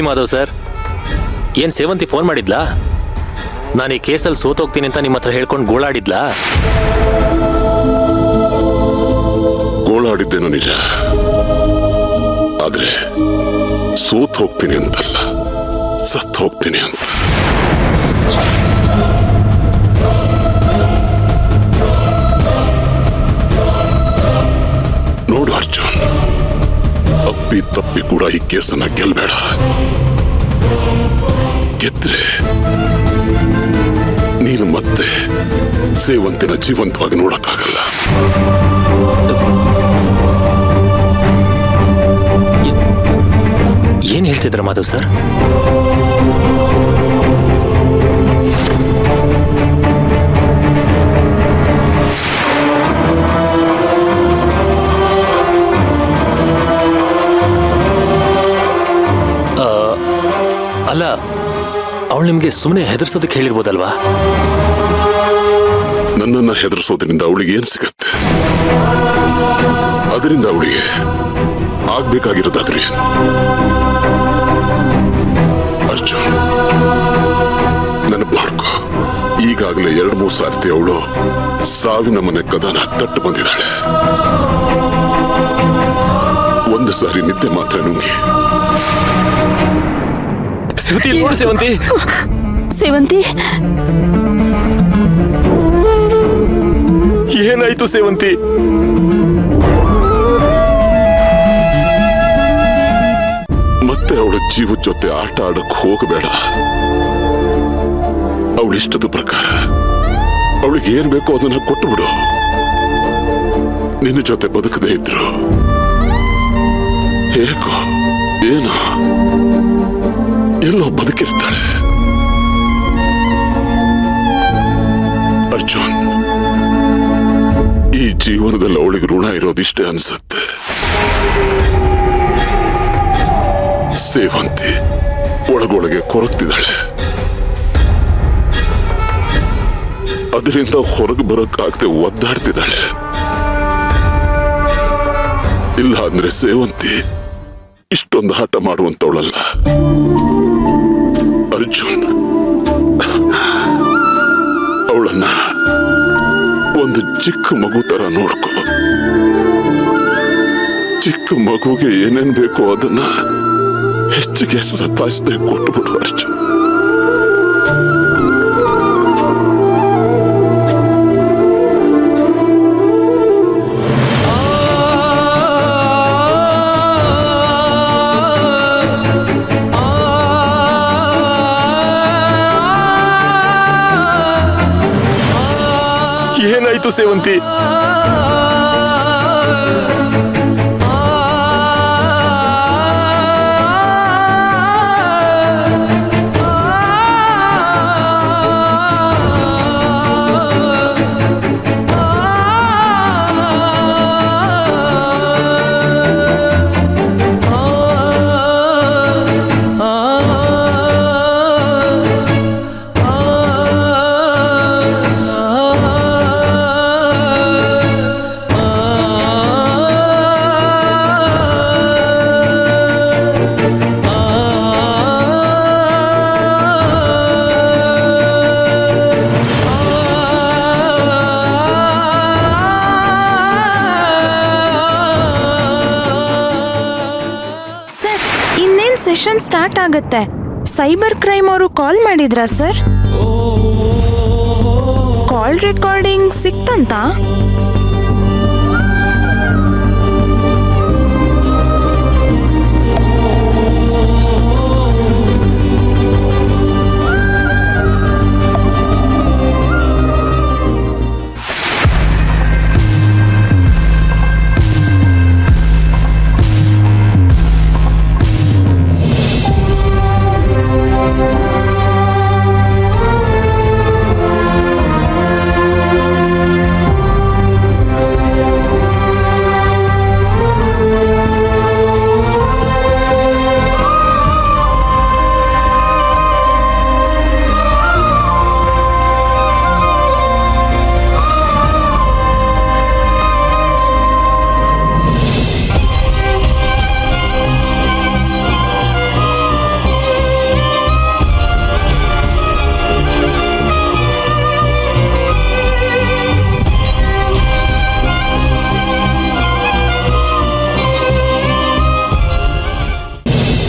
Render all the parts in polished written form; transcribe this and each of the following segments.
Madhav sir, ಏನ್ ಸೇವಂತಿ phone ಮಾಡಿದ್ಲಾ? ನಾನು ಈ ಕೇಸಲ್ಲಿ ಸೋತೋಗ್ತೀನಿ ಅಂತ ನಿಮ್ಮ ಹತ್ರ ಹೇಳ್ಕೊಂಡು ಗೋಳಾಡಿದ್ಲಾ? ಗೋಳಾಡಿದ್ದೇನೋ ನಿಜ, ಆದ್ರೆ ಸೋತ್ ಹೋಗ್ತೀನಿ ಅಂತಲ್ಲ, ಸತ್ ಹೋಗ್ತೀನಿ ಅಂತ. ನೋಡು ಅರ್ಜುನ್, ಅಪ್ಪಿ ತಪ್ಪಿ ಕೂಡ ಈ ಕೇಸನ್ನ ಗೆಲ್ಬೇಡ. ಗೆದ್ರೆ ನೀನು ಮತ್ತೆ ಸೇವಂತಿನ ಜೀವಂತವಾಗಿ ನೋಡಕ್ಕಾಗಲ್ಲ. ಏನ್ ಹೇಳ್ತಿದ್ರ ಮಾಧವ್ ಸರ್? ಅಲ್ಲ, ಅವಳು ನಿಮ್ಗೆ ಸುಮ್ಮನೆ ಹೆದರ್ಸೋದಕ್ಕೆ ಹೇಳಿರ್ಬೋದಲ್ವಾ? ನನ್ನನ್ನ ಹೆದರ್ಸೋದ್ರಿಂದ ಅವಳಿಗೆ ಏನ್ ಸಿಗತ್ತೆ? ಅದರಿಂದ ಅವಳಿಗೆ ಆಗ್ಬೇಕಾಗಿರೋದಾದ್ರೆ ಏನು? ಅರ್ಜುನ್, ನೆನಪು ಮಾಡ್ಕೋ, ಈಗಾಗಲೇ 2-3 ಸಾರ್ತಿ ಅವಳು ಸಾವಿನ ಮನೆ ಕದನ ತಟ್ಟು ಬಂದಿದ್ದಾಳೆ. ಒಂದು ಸಾರಿ ನಿದ್ದೆ ಮಾತ್ರ ನುಂಗಿ. ಸೇವಂತಿ, ನೋಡು ಸೇವಂತಿ. ಸೇವಂತಿ, ಏನಾಯ್ತು ಸೇವಂತಿ? ಮತ್ತೆ ಅವಳ ಜೀವದ ಜೊತೆ ಆಟ ಆಡಕ್ ಹೋಗಬೇಡ. ಅವಳಿಷ್ಟದ ಪ್ರಕಾರ ಅವಳಿಗೆ ಏನ್ ಬೇಕೋ ಅದನ್ನ ಕೊಟ್ಟು ಬಿಡು. ನಿನ್ನ ಜೊತೆ ಬದುಕದೇ ಇದ್ರು ಹೇಗೋ ಏನೋ ಎಲ್ಲೋ ಬದುಕಿರ್ತಾಳೆ. ಅರ್ಜುನ್, ಈ ಜೀವನದಲ್ಲಿ ಅವಳಿಗೆ ಋಣ ಇರೋದಿಷ್ಟೇ ಅನ್ಸುತ್ತೆ. ಸೇವಂತಿ ಒಳಗೊಳಗೆ ಕೊರಗ್ತಿದ್ದಾಳೆ. ಅದರಿಂದ ಹೊರಗೆ ಬರೋಕ್ಕಾಗದೆ ಒದ್ದಾಡ್ತಿದ್ದಾಳೆ. ಇಲ್ಲ ಅಂದ್ರೆ ಸೇವಂತಿ ಇಷ್ಟೊಂದು ಆಟ ಮಾಡುವಂತವಳಲ್ಲ. ಅರ್ಜುನ್, ಅವಳನ್ನ ಒಂದು ಚಿಕ್ಕ ಮಗು ತರ ನೋಡ್ಕೋ. ಚಿಕ್ಕ ಮಗುಗೆ ಏನೇನ್ ಬೇಕೋ ಅದನ್ನ ಹೆಚ್ಚಿಗೆ ಸತಾಯಿಸದೆ ಕೊಟ್ಟುಬಿಡು ಅರ್ಜುನ್. ಏನಾಯ್ತು ಸೇವಂತಿ? ಸೆಷನ್ ಸ್ಟಾರ್ಟ್ ಆಗುತ್ತೆ. ಸೈಬರ್ ಕ್ರೈಮ್ ಅವರು ಕಾಲ್ ಮಾಡಿದ್ರಾ ಸರ್? ಕಾಲ್ ರೆಕಾರ್ಡಿಂಗ್ ಸಿಕ್ತಂತ?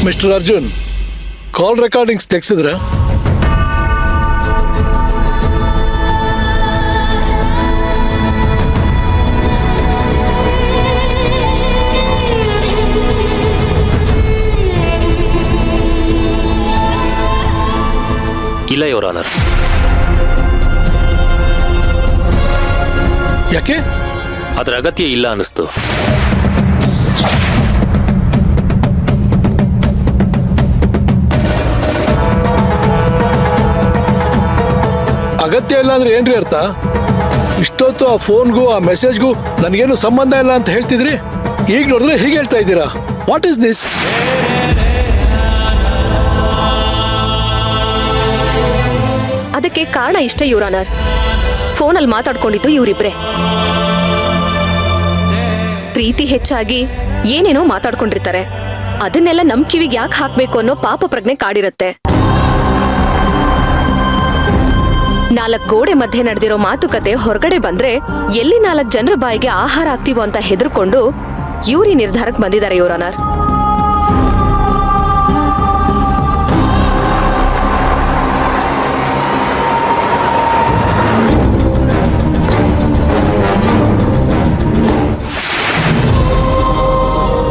ಮಿಸ್ಟರ್ ಅರ್ಜುನ್, ಕಾಲ್ ರೆಕಾರ್ಡಿಂಗ್ಸ್ ತೆಗ್ಸಿದ್ರ? ಇಲ್ಲ ಯುವರ್ ಆನರ್. ಯಾಕೆ? ಅದರ ಅಗತ್ಯ ಇಲ್ಲ ಅನ್ನಿಸ್ತು. ಅಗತ್ಯ ಇಲ್ಲ ಅಂದ್ರೆ ಏನ್ರಿ ಅರ್ಥ? ಇಷ್ಟೊತ್ತು ಆ ಫೋನ್ಗೂ ಆ ಮೆಸೇಜ್ಗೂ ನನಗೇನು ಸಂಬಂಧ ಇಲ್ಲ ಅಂತ ಹೇಳ್ತಿದ್ರಿ, ಈಗ ನೋಡಿದ್ರೆ ಹೀಗೆ ಹೇಳ್ತಾ ಇದ್ದೀರಾ. What is this? ಅದಕ್ಕೆ ಕಾರಣ ಇಷ್ಟೇ ಯುವರ್ ಆನರ್. ಫೋನಲ್ಲಿ ಮಾತಾಡ್ಕೊಂಡಿದ್ದು ಇವರಿಬ್ರೆ. ಪ್ರೀತಿ ಹೆಚ್ಚಾಗಿ ಏನೇನೋ ಮಾತಾಡ್ಕೊಂಡಿರ್ತಾರೆ. ಅದನ್ನೆಲ್ಲ ನಮ್ ಕಿವಿಗೆ ಯಾಕೆ ಹಾಕ್ಬೇಕು ಅನ್ನೋ ಪಾಪ ಪ್ರಜ್ಞೆ ಕಾಡಿರತ್ತೆ. 4 ಗೋಡೆ ಮಧ್ಯೆ ನಡೆದಿರೋ ಮಾತುಕತೆ ಹೊರಗಡೆ ಬಂದ್ರೆ ಎಲ್ಲಿ 4 ಜನರ ಬಾಯಿಗೆ ಆಹಾರ ಆಗ್ತೀವೋ ಅಂತ ಹೆದರ್ಕೊಂಡು ಇವ್ರಿ ನಿರ್ಧಾರಕ್ಕೆ ಬಂದಿದ್ದಾರೆ ಯುವರ್ ಆನರ್.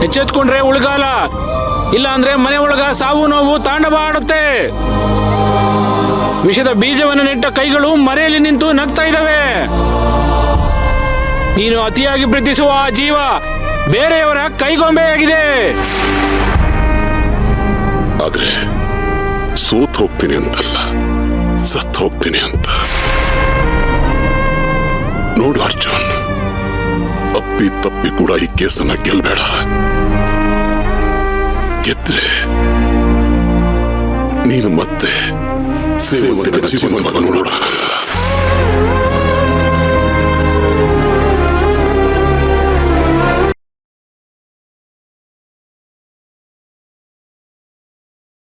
ಎಚ್ಚೆತ್ಕೊಂಡ್ರೆ ಉಳ್ಗಾಲ, ಇಲ್ಲ ಅಂದ್ರೆ ಮನೆ ಒಳಗ ಸಾವು ನೋವು ತಾಂಡವ ಆಡುತ್ತೆ. ವಿಷದ ಬೀಜವನ್ನು ನೆಟ್ಟ ಕೈಗಳು ಮರೆಯಲ್ಲಿ ನಿಂತು ನಗ್ತಾ ಇದ್ದಾವೆ. ನೀನು ಅತಿಯಾಗಿ ಪ್ರೀತಿಸುವ ಆ ಜೀವ ಬೇರೆಯವರ ಕೈಗೊಂಬೆಯಾಗಿದೆ. ಆದ್ರೆ ಸೋತ್ ಹೋಗ್ತೀನಿ ಅಂತಲ್ಲ, ಸತ್ ಹೋಗ್ತೀನಿ ಅಂತ. ನೋಡು ಅರ್ಜುನ್, ಅಪ್ಪಿ ತಪ್ಪಿ ಕೂಡ ಈ ಕೇಸನ್ನ ಗೆಲ್ಬೇಡ. ಗೆದ್ರೆ ನೀನು ಮತ್ತೆ ಸೇವಂತಿನ ಜೀವನವನ್ನು ನೋಡೋಣ.